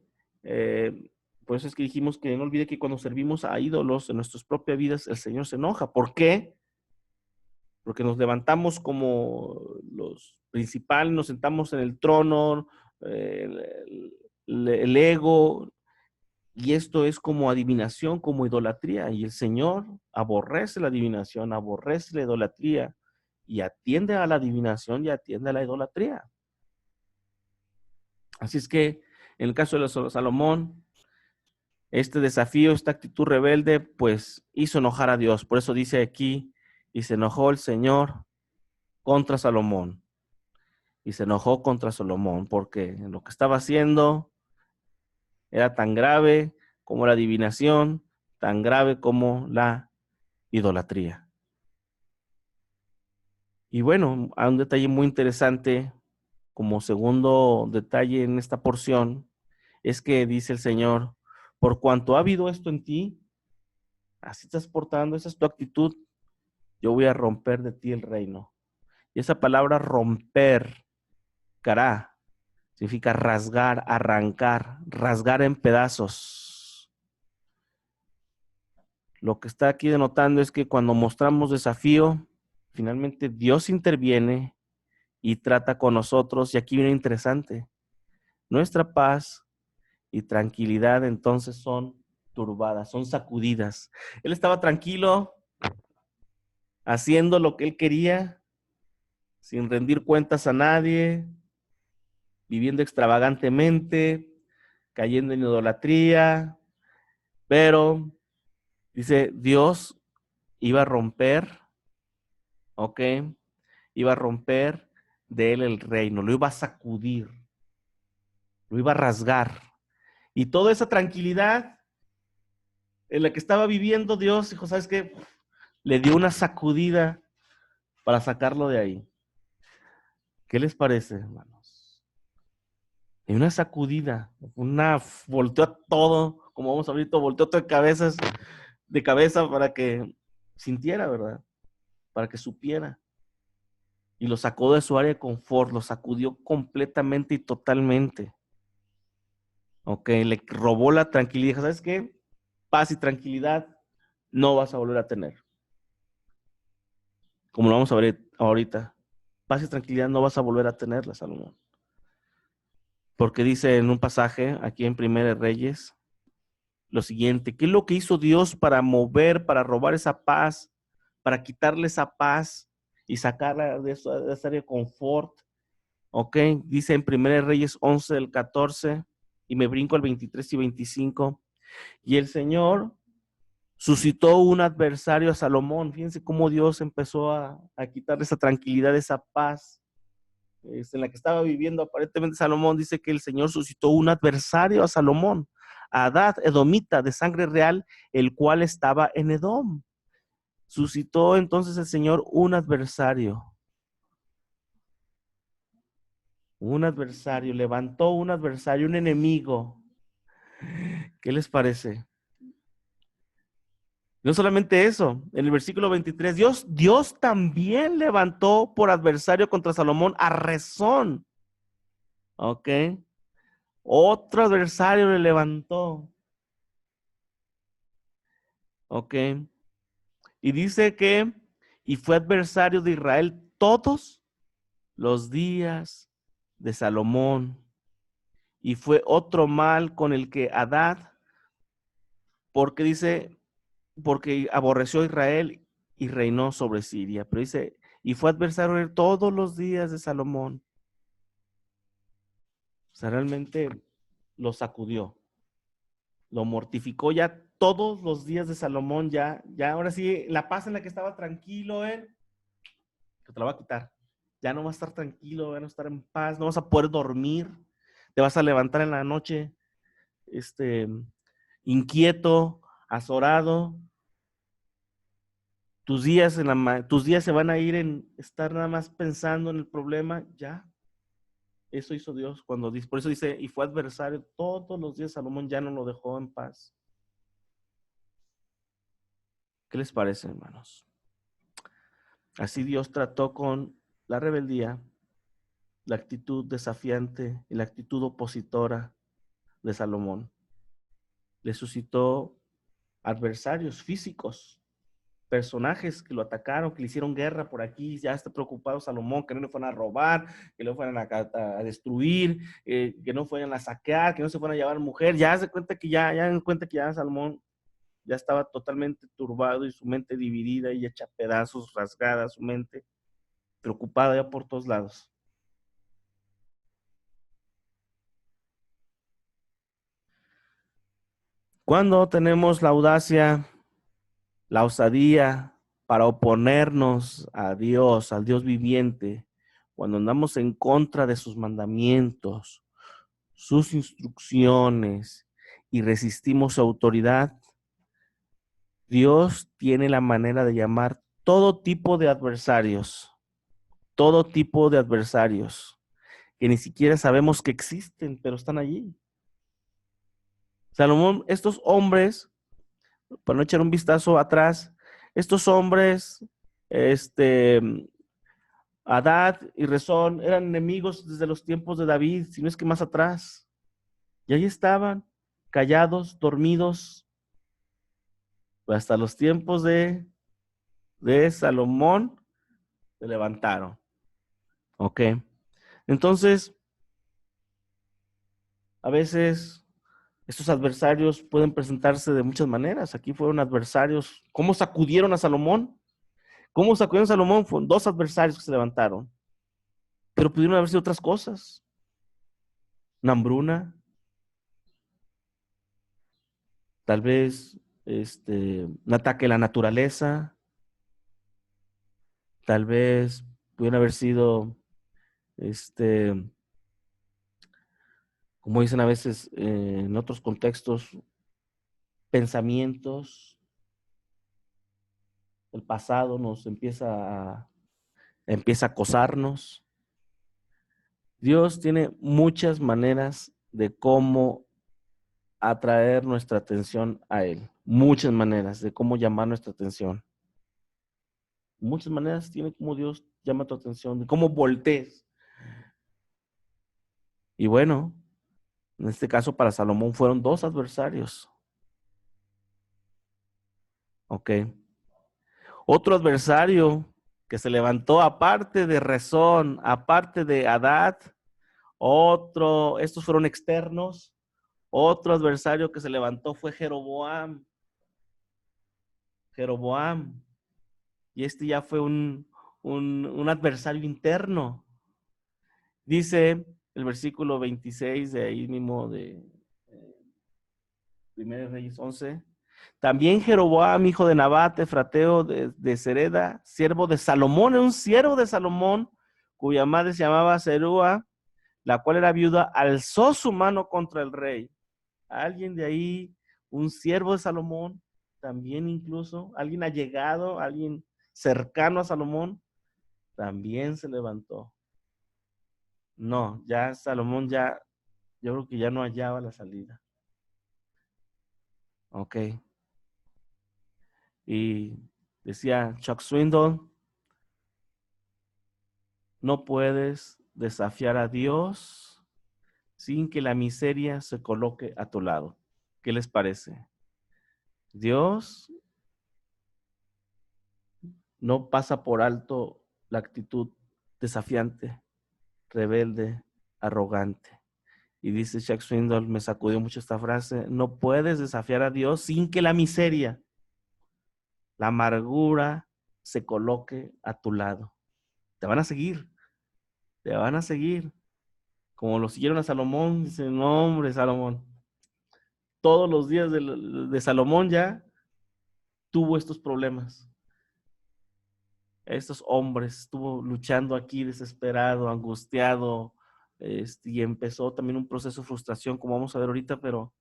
Speaker 1: por eso es que dijimos que no olvide que cuando servimos a ídolos en nuestras propias vidas, el Señor se enoja. ¿Por qué? Porque nos levantamos como los principales, nos sentamos en el trono, el ego, y esto es como adivinación, como idolatría, y el Señor aborrece la adivinación, aborrece la idolatría, y atiende a la adivinación y atiende a la idolatría. Así es que, en el caso de Salomón, este desafío, esta actitud rebelde, pues hizo enojar a Dios. Por eso dice aquí, y se enojó el Señor contra Salomón. Y se enojó contra Salomón porque lo que estaba haciendo era tan grave como la adivinación, tan grave como la idolatría. Y bueno, hay un detalle muy interesante como segundo detalle en esta porción, es que dice el Señor, por cuanto ha habido esto en ti, así estás portando, esa es tu actitud, yo voy a romper de ti el reino. Y esa palabra romper, cará, significa rasgar, arrancar, rasgar en pedazos. Lo que está aquí denotando es que cuando mostramos desafío, finalmente Dios interviene y trata con nosotros. Y aquí viene interesante. Nuestra paz y tranquilidad entonces son turbadas, son sacudidas. Él estaba tranquilo, haciendo lo que él quería, sin rendir cuentas a nadie, viviendo extravagantemente, cayendo en idolatría, pero dice, Dios iba a romper, ¿ok? Iba a romper de él el reino, lo iba a sacudir, lo iba a rasgar. Y toda esa tranquilidad en la que estaba viviendo Dios, dijo, ¿sabes qué? Le dio una sacudida para sacarlo de ahí. ¿Qué les parece, hermanos? Y una sacudida, volteó todo, como vamos a ver, volteó todo de cabeza para que sintiera, ¿verdad? Para que supiera. Y lo sacó de su área de confort, lo sacudió completamente y totalmente. Ok, le robó la tranquilidad. ¿Sabes qué? Paz y tranquilidad no vas a volver a tener. Como lo vamos a ver ahorita. Paz y tranquilidad no vas a volver a tenerla, Salomón. Porque dice en un pasaje aquí en Primera de Reyes lo siguiente: ¿qué es lo que hizo Dios para mover, para robar esa paz, para quitarle esa paz y sacarla de esa área de confort? Ok, dice en Primera de Reyes 11 del 14, y me brinco al 23 y 25. Y el Señor suscitó un adversario a Salomón. Fíjense cómo Dios empezó a quitarle esa tranquilidad, esa paz en la que estaba viviendo aparentemente Salomón. Dice que el Señor suscitó un adversario a Salomón, a Adad, edomita, de sangre real, el cual estaba en Edom. Suscitó entonces el Señor un adversario, levantó un adversario, un enemigo. ¿Qué les parece? No solamente eso, en el versículo 23, Dios también levantó por adversario contra Salomón a Rezón. ¿Ok? Otro adversario le levantó. ¿Ok? Y dice que, y fue adversario de Israel todos los días de Salomón. Y fue otro mal con el que Adad, porque dice, porque aborreció a Israel y reinó sobre Siria. Pero dice, y fue adversario de todos los días de Salomón. O sea, realmente lo sacudió, lo mortificó ya todos los días de Salomón. Ya ahora sí, la paz en la que estaba tranquilo él, que te la va a quitar. Ya no vas a estar tranquilo, ya no vas a estar en paz, no vas a poder dormir, te vas a levantar en la noche, inquieto, azorado. Tus días se van a ir en estar nada más pensando en el problema. Ya, eso hizo Dios cuando dice, por eso dice, y fue adversario todos los días. Salomón ya no lo dejó en paz. ¿Qué les parece, hermanos? Así Dios trató con la rebeldía, la actitud desafiante y la actitud opositora de Salomón. Le suscitó adversarios físicos, personajes que lo atacaron, que le hicieron guerra por aquí. Ya está preocupado Salomón, que no le fueran a robar, que no fueran a destruir, que no fueran a saquear, que no se fueran a llevar mujer. Ya se cuenta que ya Salomón ya estaba totalmente turbado y su mente dividida y hecha pedazos, rasgada su mente, preocupada ya por todos lados. Cuando tenemos la audacia, la osadía para oponernos a Dios, al Dios viviente, cuando andamos en contra de sus mandamientos, sus instrucciones y resistimos su autoridad, Dios tiene la manera de llamar todo tipo de adversarios todo tipo de adversarios que ni siquiera sabemos que existen, pero están allí. Salomón, estos hombres, para no echar un vistazo atrás, estos hombres, Hadad y Rezón eran enemigos desde los tiempos de David, si no es que más atrás. Y ahí estaban, callados, dormidos, hasta los tiempos de Salomón se levantaron. Ok. Entonces, a veces estos adversarios pueden presentarse de muchas maneras. Aquí fueron adversarios. ¿Cómo sacudieron a Salomón? ¿Cómo sacudieron a Salomón? Fueron dos adversarios que se levantaron. Pero pudieron haber sido otras cosas. Una hambruna, tal vez un ataque a la naturaleza, tal vez pudieron haber sido, como dicen a veces en otros contextos, pensamientos. El pasado nos empieza a acosarnos. Dios tiene muchas maneras de cómo atraer nuestra atención a Él. Muchas maneras de cómo llamar nuestra atención. Muchas maneras tiene cómo Dios llama tu atención, de cómo voltees. Y bueno, en este caso para Salomón fueron dos adversarios. Ok. Otro adversario que se levantó aparte de Rezón, aparte de Hadad, estos fueron externos. Otro adversario que se levantó fue Jeroboam. Y ya fue un adversario interno. Dice el versículo 26 de ahí mismo de 1 Reyes 11. También Jeroboam, hijo de Nabat, efrateo de Sereda, siervo de Salomón, un siervo de Salomón, cuya madre se llamaba Serúa, la cual era viuda, alzó su mano contra el rey. Alguien de ahí, un siervo de Salomón, también incluso, alguien allegado, alguien cercano a Salomón, también se levantó. No, ya Salomón yo creo que ya no hallaba la salida. Ok. Y decía Chuck Swindoll, no puedes desafiar a Dios sin que la miseria se coloque a tu lado. ¿Qué les parece? Dios no pasa por alto la actitud desafiante, rebelde, arrogante. Y dice Chuck Swindoll, me sacudió mucho esta frase, no puedes desafiar a Dios sin que la miseria, la amargura se coloque a tu lado. Te van a seguir, te van a seguir. Como lo siguieron a Salomón, dicen, no hombre, Salomón. Todos los días de Salomón ya tuvo estos problemas. Estos hombres, estuvo luchando aquí desesperado, angustiado, y empezó también un proceso de frustración, como vamos a ver ahorita, pero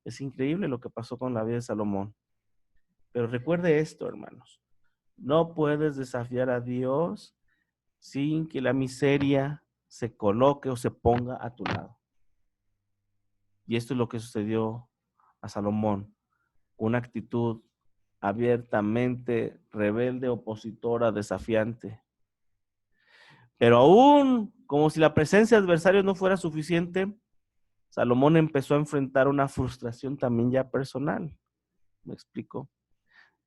Speaker 1: es increíble lo que pasó con la vida de Salomón. Pero recuerde esto, hermanos, no puedes desafiar a Dios sin que la miseria se coloque o se ponga a tu lado. Y esto es lo que sucedió a Salomón, una actitud abiertamente rebelde, opositora, desafiante. Pero aún, como si la presencia de adversarios no fuera suficiente, Salomón empezó a enfrentar una frustración también ya personal. ¿Me explico?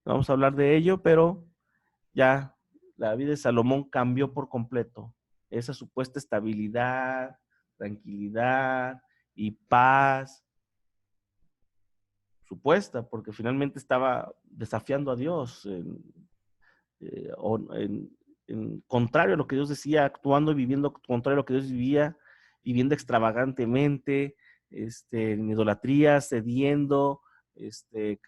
Speaker 1: Vamos a hablar de ello, pero ya la vida de Salomón cambió por completo. Esa supuesta estabilidad, tranquilidad y paz, supuesta, porque finalmente estaba desafiando a Dios, en contrario a lo que Dios decía, actuando y viviendo contrario a lo que Dios vivía, viviendo extravagantemente, en idolatría, cediendo,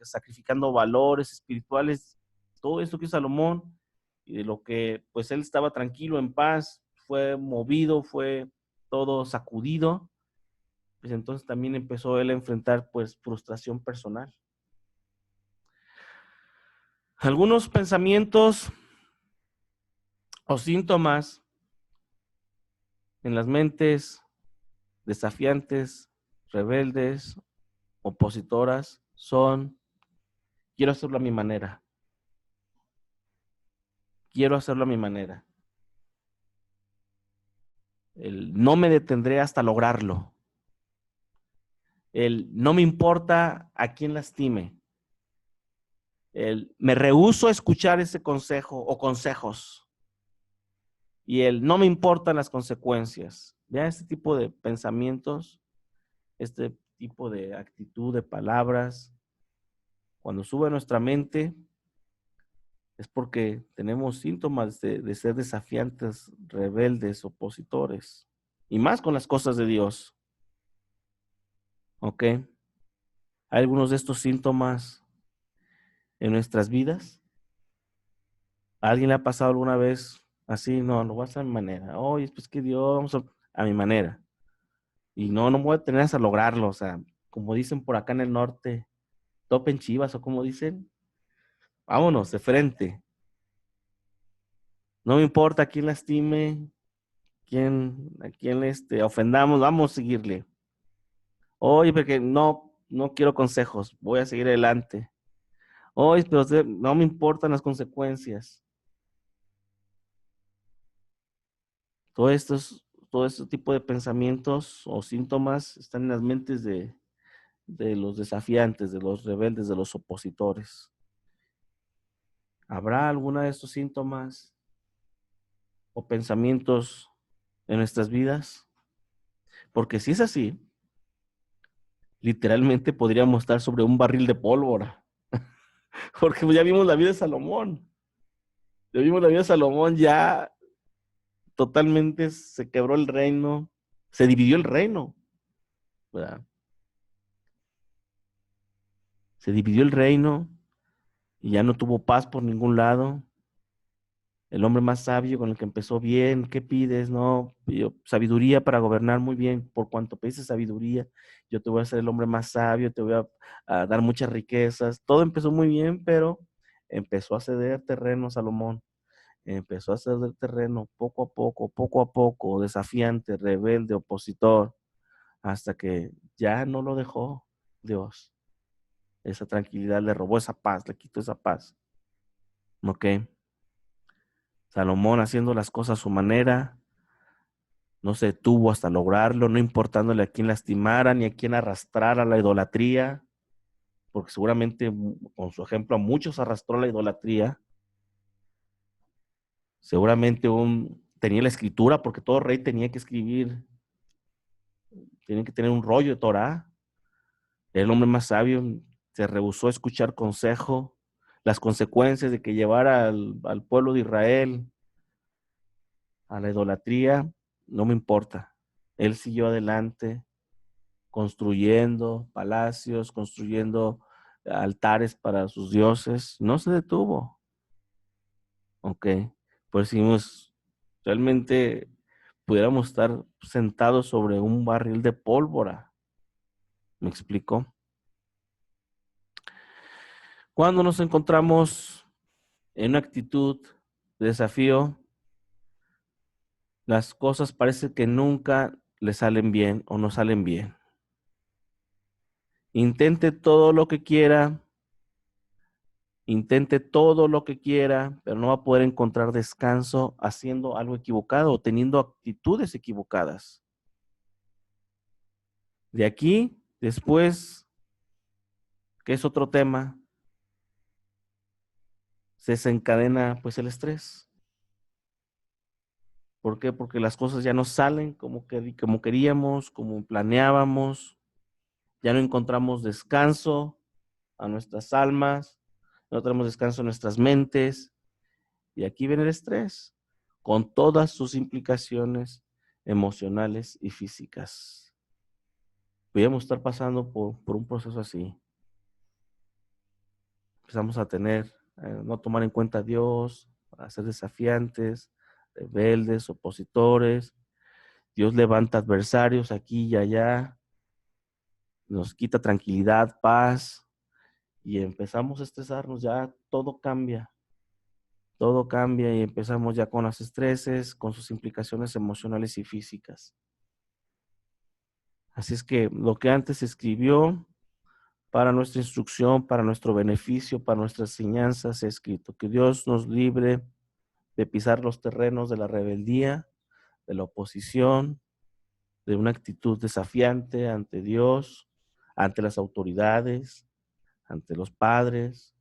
Speaker 1: sacrificando valores espirituales, todo esto que hizo Salomón, y de lo que pues él estaba tranquilo, en paz, fue movido, fue todo sacudido, pues entonces también empezó él a enfrentar pues frustración personal. Algunos pensamientos o síntomas en las mentes desafiantes, rebeldes, opositoras, son: quiero hacerlo a mi manera. Quiero hacerlo a mi manera. El no me detendré hasta lograrlo. El no me importa a quién lastime. El me rehúso a escuchar ese consejo o consejos. Y el no me importan las consecuencias. Vean este tipo de pensamientos, este tipo de actitud, de palabras. Cuando sube a nuestra mente, es porque tenemos síntomas de ser desafiantes, rebeldes, opositores. Y más con las cosas de Dios. ¿Ok? ¿Hay algunos de estos síntomas en nuestras vidas? ¿A alguien le ha pasado alguna vez así? No, lo voy a hacer a mi manera. Oye, pues que Dios, vamos a mi manera. Y no me voy a tener hasta lograrlo. O sea, como dicen por acá en el norte, topen chivas, o como dicen, vámonos de frente. No me importa a quién lastime, a quién ofendamos, vamos a seguirle. Oye, porque no quiero consejos, voy a seguir adelante. Oye, pero no me importan las consecuencias. Todo este tipo de pensamientos o síntomas están en las mentes de los desafiantes, de los rebeldes, de los opositores. ¿Habrá alguna de estos síntomas o pensamientos en nuestras vidas? Porque si es así, literalmente podríamos estar sobre un barril de pólvora. Porque ya vimos la vida de Salomón. Ya vimos la vida de Salomón, ya totalmente se quebró el reino, se dividió el reino, ¿verdad? Se dividió el reino y ya no tuvo paz por ningún lado. El hombre más sabio con el que empezó bien, ¿qué pides? No, pidió sabiduría para gobernar muy bien. Por cuanto pides sabiduría, yo te voy a hacer el hombre más sabio, te voy a dar muchas riquezas. Todo empezó muy bien, pero empezó a ceder terreno Salomón. Empezó a ceder terreno poco a poco, desafiante, rebelde, opositor, hasta que ya no lo dejó Dios. Esa tranquilidad le robó esa paz, le quitó esa paz. ¿Ok? Salomón haciendo las cosas a su manera, no se detuvo hasta lograrlo, no importándole a quién lastimara ni a quién arrastrara la idolatría, porque seguramente con su ejemplo a muchos arrastró la idolatría. Seguramente tenía la escritura, porque todo rey tenía que escribir, tenía que tener un rollo de Torah. El hombre más sabio se rehusó a escuchar consejo, las consecuencias de que llevara al pueblo de Israel a la idolatría, no me importa. Él siguió adelante, construyendo palacios, construyendo altares para sus dioses. No se detuvo. Ok. Pues decimos, realmente pudiéramos estar sentados sobre un barril de pólvora. ¿Me explico? Cuando nos encontramos en una actitud de desafío, las cosas parece que nunca le salen bien o no salen bien. Intente todo lo que quiera, intente todo lo que quiera, pero no va a poder encontrar descanso haciendo algo equivocado o teniendo actitudes equivocadas. De aquí, después, que es otro tema, se desencadena pues el estrés. ¿Por qué? Porque las cosas ya no salen como queríamos, como planeábamos, ya no encontramos descanso a nuestras almas, no tenemos descanso en nuestras mentes, y aquí viene el estrés, con todas sus implicaciones emocionales y físicas. Podríamos estar pasando por un proceso así. Empezamos a no tomar en cuenta a Dios, a ser desafiantes, rebeldes, opositores. Dios levanta adversarios aquí y allá, nos quita tranquilidad, paz, y empezamos a estresarnos, ya todo cambia. todo cambia y empezamos ya con los estreses, con sus implicaciones emocionales y físicas. Así es que lo que antes se escribió para nuestra instrucción, para nuestro beneficio, para nuestras enseñanzas, se ha escrito. Que Dios nos libre de pisar los terrenos de la rebeldía, de la oposición, de una actitud desafiante ante Dios, ante las autoridades, ante los padres,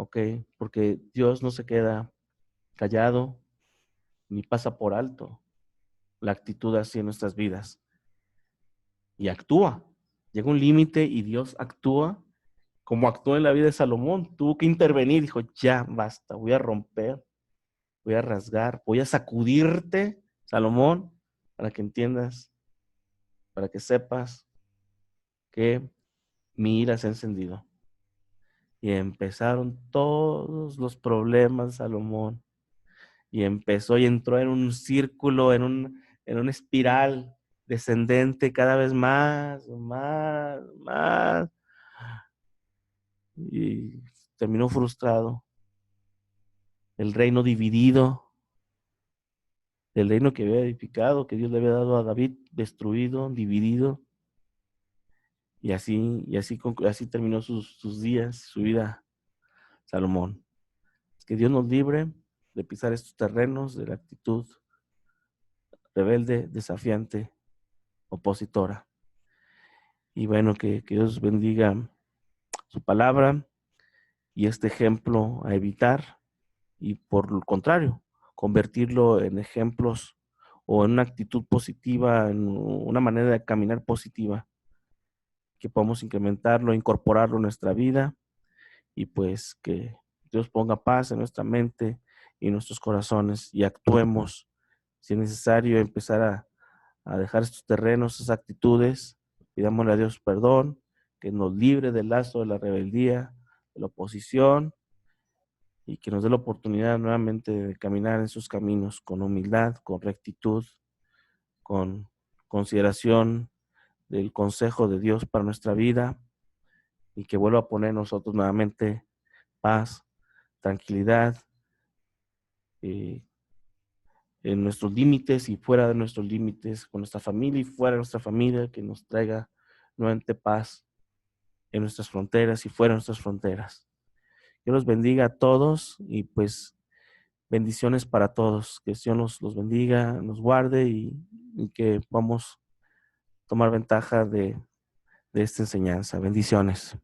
Speaker 1: ¿ok? Porque Dios no se queda callado ni pasa por alto la actitud así en nuestras vidas. Y actúa. Llega un límite y Dios actúa como actuó en la vida de Salomón. Tuvo que intervenir, dijo, ya basta, voy a romper, voy a rasgar, voy a sacudirte, Salomón, para que entiendas, para que sepas que mi ira se ha encendido. Y empezaron todos los problemas, Salomón. Y empezó y entró en un círculo, en una espiral descendente cada vez más, más, más. Y terminó frustrado. El reino dividido, el reino que había edificado, que Dios le había dado a David, destruido, dividido. Y así terminó sus días, su vida, Salomón. Que Dios nos libre de pisar estos terrenos de la actitud rebelde, desafiante, opositora. Y bueno, que Dios bendiga su palabra y este ejemplo a evitar y por lo contrario, convertirlo en ejemplos o en una actitud positiva, en una manera de caminar positiva, que podamos incrementarlo, incorporarlo en nuestra vida y pues que Dios ponga paz en nuestra mente y en nuestros corazones y actuemos, si es necesario, empezar a dejar estos terrenos, esas actitudes, pidámosle a Dios perdón, que nos libre del lazo de la rebeldía, de la oposición y que nos dé la oportunidad nuevamente de caminar en sus caminos con humildad, con rectitud, con consideración del consejo de Dios para nuestra vida y que vuelva a poner nosotros nuevamente paz, tranquilidad en nuestros límites y fuera de nuestros límites, con nuestra familia y fuera de nuestra familia, que nos traiga nuevamente paz en nuestras fronteras y fuera de nuestras fronteras. Dios los bendiga a todos y pues bendiciones para todos. Que Dios los bendiga, nos guarde y que podamos tomar ventaja de esta enseñanza. Bendiciones.